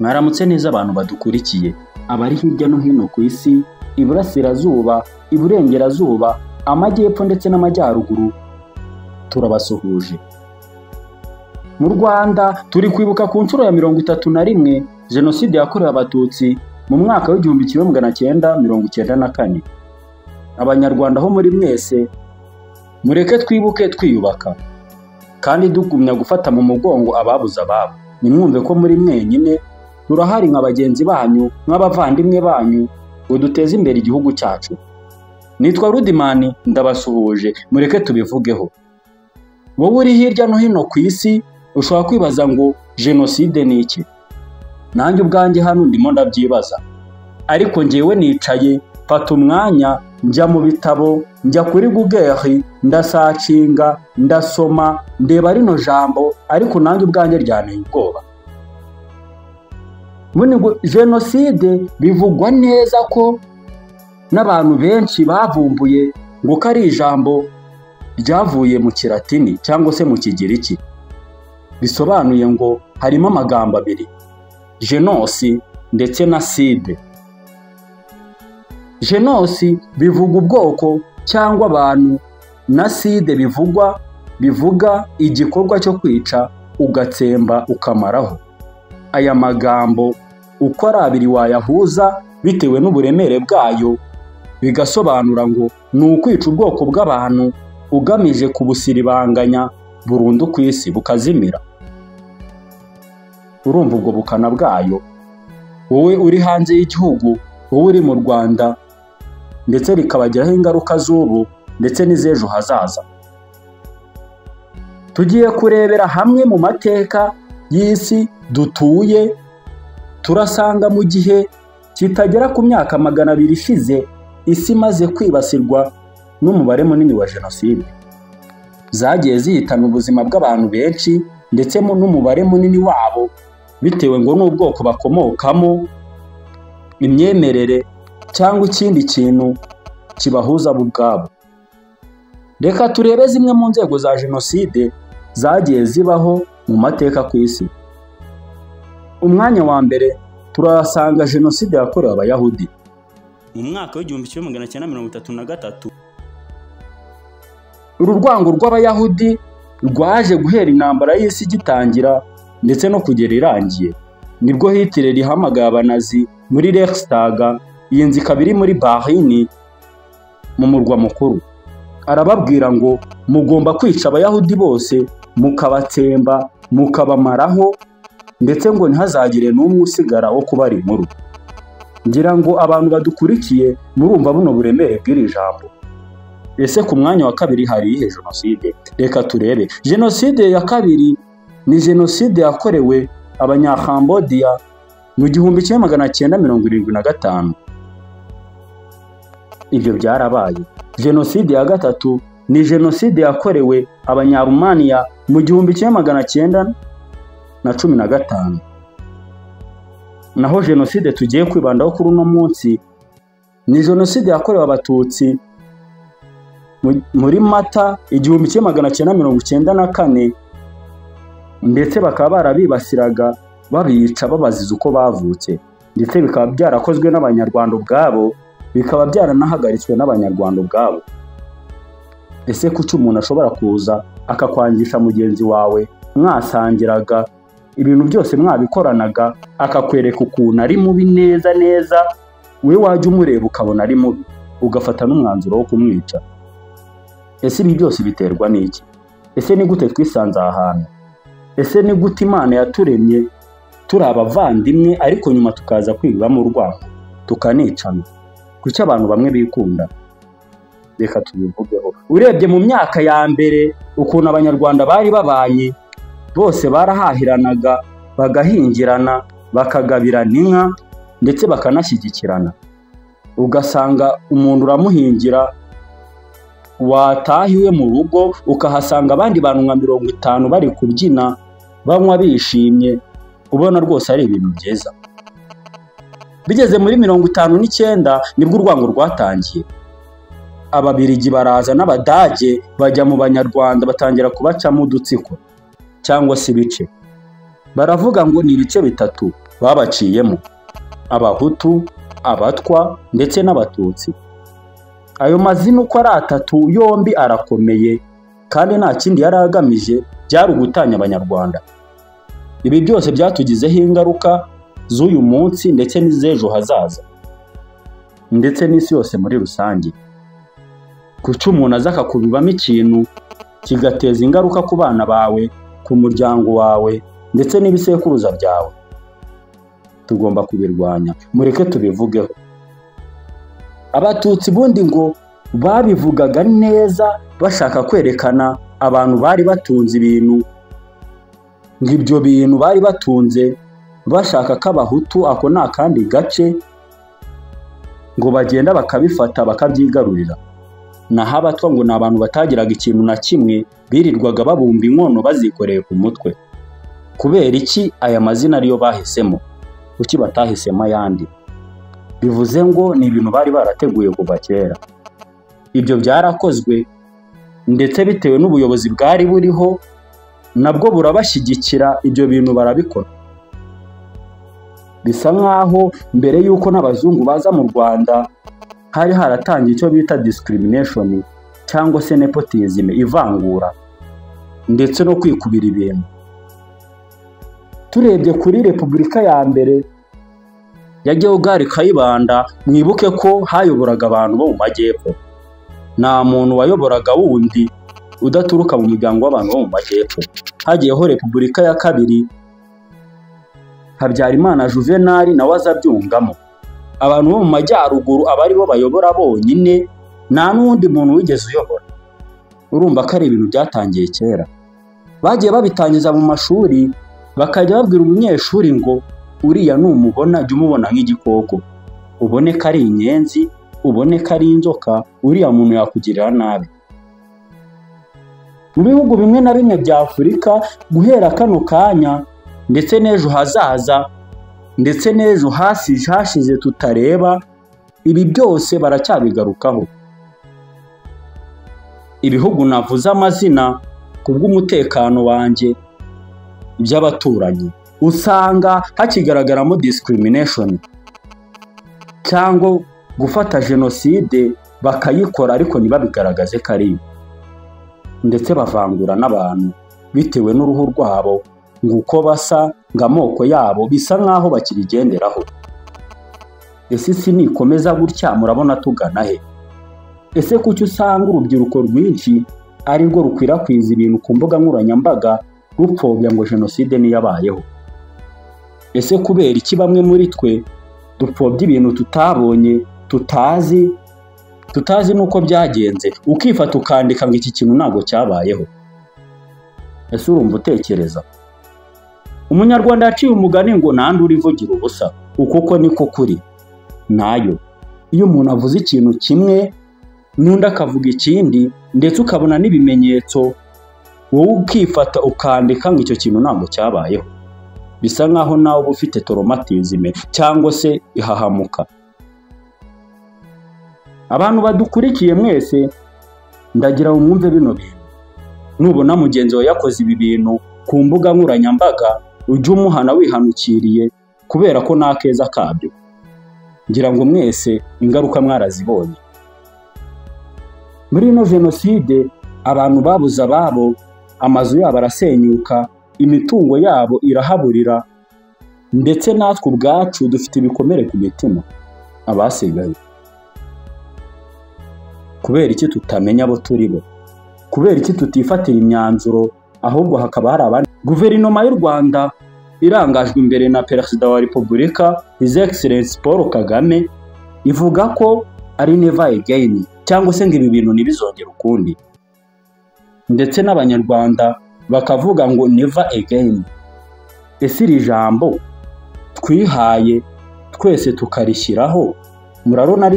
Mwaramutse neza abantu badukurikiye, abari hirya no hino ku isi, iburasirazuba, iburengerazuba, amajyepfo ndetse n'amajyaruguru, turabasuhuje. Mu Rwanda turi kwibuka ku nshuro ya 31 Jenoside yakorewe Abatutsi mu mwaka w'1994. Abanyarwanda ho muri mwese, mureke twibuke twiyubaka kandi dugumya gufata mu mugongo ababuze ababo. Nimwumve ko muri mwenyine turahari nka bagenzi banyu, nk'abavandimwe banyu, ngo duteze imbere igihugu cyacu. Nitwa Rudimani, ndabasuhuje, mureke tubivugeho. Wowe uri hirya no hino ku isi ushobora kwibaza ngo jenoside ni iki? Nanjye ubwanjye hano ndimo ndabyibaza, ariko njyewe nicaye mfata umwanya njya mu bitabo, njya kuri Google, ndasacinga, ndasoma, ndeba rino jambo, ariko nanjye ubwanjye ryanteye ubwoba. Ngo jenoside bivugwa neza ko n'abantu benshi bavumbuye ngo ko ari ijambo ryavuye mu Kilatini cyangwa se mu Kigiriki, bisobanuye ngo harimo amagambo abiri, genosi ndetse na side. Genosi bivuga ubwoko cyangwa abantu, na side bivuga igikorwa cyo kwica ugatsemba ukamaraho. Aya magambo uko ari abiri wayahuza bitewe n'uburemere bwayo, bigasobanura ngo ni ukwica ubwoko bw'abantu ugamije kubusiribanganya burundu ku isi bukazimira. Urumva ubwo bukana bwayo? Wowe uri hanze y'igihugu, wowe uri mu Rwanda, ndetse rikabagiraho ingaruka z'ubu ndetse n'iz'ejo hazaza. Tugiye kurebera hamwe mu mateka y'isi dutuye, turasanga mu gihe kitagera ku myaka 200 ishize isi maze kwibasirwa n'umubare munini wa jenoside. Zagiye zihitana ubuzima bw'abantu benshi ndetse n'umubare munini wabo bitewe ngo n'ubwoko bakomokamo, imyemerere cyangwa ikindi kintu kibahuza bo ubwabo. Reka turebe zimwe mu nzego za jenoside zagiye zibaho mu mateka ku isi. Umwanya wa mbere turasanga jenoside yakorewe Abayahudi mu mwaka w'1933. Uru rwango rw'Abayahudi rwaje guhera intambara y'isi gitangira ndetse no kugera irangiye, nibwo Hitler ihamagaye abanazi muri Reichstag, iyi nzu ikaba iri muri Berlin mu murwa mukuru. Arababwira ngo mugomba kwica Abayahudi bose, mukabatsemba, mukabamaraho, ndetse ngo ntihazagire n'umwe usigara wo kubara inkuru. Ngira ngo abantu badukurikiye murumva buno buremere bw'iri jambo. Ese ku mwanya wa kabiri hari ihe jenoside? Reka turebe. Jenoside ya kabiri ni jenoside yakorewe Abanya-Cambodia mu 1975. Ibyo byarabaye. Jenoside ya gatatu ni jenoside yakorewe Abanya-Rumania mu 1915. Naho jenoside tugiye kwibandaho kuri uno munsi ni jenoside yakorewe Abatutsi muri Mata 1994, ndetse bakaba barabibasiraga babica babaziza uko bavutse, ndetse bikaba byarakozwe n'Abanyarwanda ubwabo, bikaba byaranahagaritswe n'Abanyarwanda ubwabo. Ese kuki umuntu ashobora kuza akakwangisha mugenzi wawe mwasangiraga ibintu byose mwabikoranaga, akakwereka ukuntu ari mubi neza neza, we wajya umureba ukabona ari mubi, ugafata n'umwanzuro wo kumwica? Ese ibi byose biterwa n'iki? Ese ni gute twisanze aha hantu? Ese ni gute Imana yaturemye turi abavandimwe ariko nyuma tukaza kwibamo urwango tukanicana? Kuki abantu bamwe bikunda? Reka tubivugeho. Urebye mu myaka ya mbere ukuntu Abanyarwanda bari babanye, bose barahahiranaga, bagahingirana, bakagabirana inka, ndetse bakanashyigikirana. Ugasanga umuntu uramuhingira, watahiwe mu rugo ukahasanga abandi bantu nka 50 bari kubyina banywa bishimye, ubona rwose ari ibintu byiza. Bigeze muri 59 nibwo urwango rwatangiye. Ababirigi baraza n'Abadage bajya mu Banyarwanda batangira kubacamo udutsiko cyangwa se ibice. Baravuga ngo ni ibice bitatu, babaciyemo: abahutu, abatwa ndetse n'abatutsi. Ayo mazina uko ari atatu yombi arakomeye kandi nta kindi yari agamije, byari ugutanya abanyarwanda. Ibi byose byatugizeho ingaruka z'uyu munsi ndetse n'iz'ejo hazaza, ndetse n'isi yose muri rusange. Kuki umuntu aza akakubibamo ikintu kigateza ingaruka ku bana bawe, ku muryango wawe ndetse n'ibisekuruza byawe? Tugomba kubirwanya, mureke tubivugeho. Abatutsi bundi ngo babivugaga neza bashaka kwerekana abantu bari batunze ibintu, ngo ibyo bintu bari batunze bashaka ko abahutu ako ni akandi gace ngo bagenda bakabifata bakabyigarurira. Naho abatwa ngo ni abantu batagiraga ikintu na kimwe, birirwaga babumba inkono bazikoreye ku mutwe. Kubera iki aya mazina ariyo bahisemo? Kuki batahisemo ayandi? Bivuze ngo ni ibintu bari barateguye kuva kera. Ibyo byarakozwe ndetse bitewe n'ubuyobozi bwari buriho nabwo burabashyigikira, ibyo bintu barabikora. Bisa nkaho mbere y'uko n'abazungu baza mu Rwanda hari haratangiye icyo bita discrimination cyangwa se nepotism, ivangura ndetse no kwikubira ibintu. Turebye kuri Repubulika ya mbere ya George Kayibanda, mwibuke ko hayoboraga abantu bo mu majyepfo. Nta muntu wayoboraga wundi udaturuka mu muryango w'abantu bo mu majyepfo. Hagiyeho Repubulika ya kabiri, Habyarimana Juvenal nawe azabyungamo. Abantu bo mu majyaruguru aba ari bo bayobora bonyine, nta n'undi muntu wigeze uyobora. Urumva ko ari ibintu byatangiye kera. Bagiye babitangiza mu mashuri, bakajya babwira umunyeshuri ngo uriya numubona jya umubona nk'igikoko, ubone ko ari inyenzi, ubone ko ari inzoka, uriya muntu yakugirira nabi. Mu bihugu bimwe na bimwe bya Afurika guhera kano kanya ndetse n'ejo hazaza ndetse n'ejo hashize tutareba, ibi byose baracyabigarukaho. Ibihugu navuze amazina kubw'umutekano wanjye by'abaturanyi, usanga hakigaragaramo discrimination cyangwa gufata jenoside bakayikora ariko ntibabigaragaze ko ari, ndetse bavangura n'abantu bitewe n'uruhu rwabo, ngo uko basa, ngo amoko yabo, bisa nkaho bakibigenderaho. Ese isi nikomeza gutya murabona tugana he? Ese kuki usanga urubyiruko rwinshi ari rwo rukwirakwiza ibintu ku mbuga nkoranyambaga rupfobya ngo jenoside niyabayeho? Ese kubera iki bamwe muri twe dupfobya ibintu tutabonye, tutazi nuko byagenze, ukifata ukandika ngo iki kintu ntabwo cyabayeho? Ese urumva utekereza? Umunyarwanda yaciye umugani ngo nandi urivugira ubusa, uko niko kuri. Nayo iyo umuntu avuze ikintu kimwe n'undi akavuga ikindi ndetse ukabona n'ibimenyetso, wowe ukifata ukandika ngo icyo kintu ntabwo cyabayeho, bisa nkaho nawe uba ufite traumatism cyangwa se ihahamuka. Abantu badukurikiye mwese, ndagira umwumve bino bintu. Nubona mugenzi wawe yakoze ibi bintu ku mbuga nkoranyambaga, ujye umuhana wihanukiriye kubera ko nta keza kabyo. Ngira ngo mwese ingaruka mwarazibonye. Muri ino jenoside abantu babuze ababo, amazu yabo arasenyuka, imitungo yabo irahaburira, ndetse natwe ubwacu dufite ibikomere ku mitima abasigaye. Kubera iki tutamenya abo turi bo? Kubera iki tutifatira imyanzuro ahubwo hakaba hari abandi? Guverinoma y'u Rwanda irangajwe imbere na Perezida wa Repubulika His Excellency Paul Kagame ivuga ko ari never again, cyangwa se ngo ibi bintu ntibizongere ukundi. Ndetse n'abanyarwanda bakavuga ngo never again. Ese iri jambo twihaye twese tukarishyiraho, murabona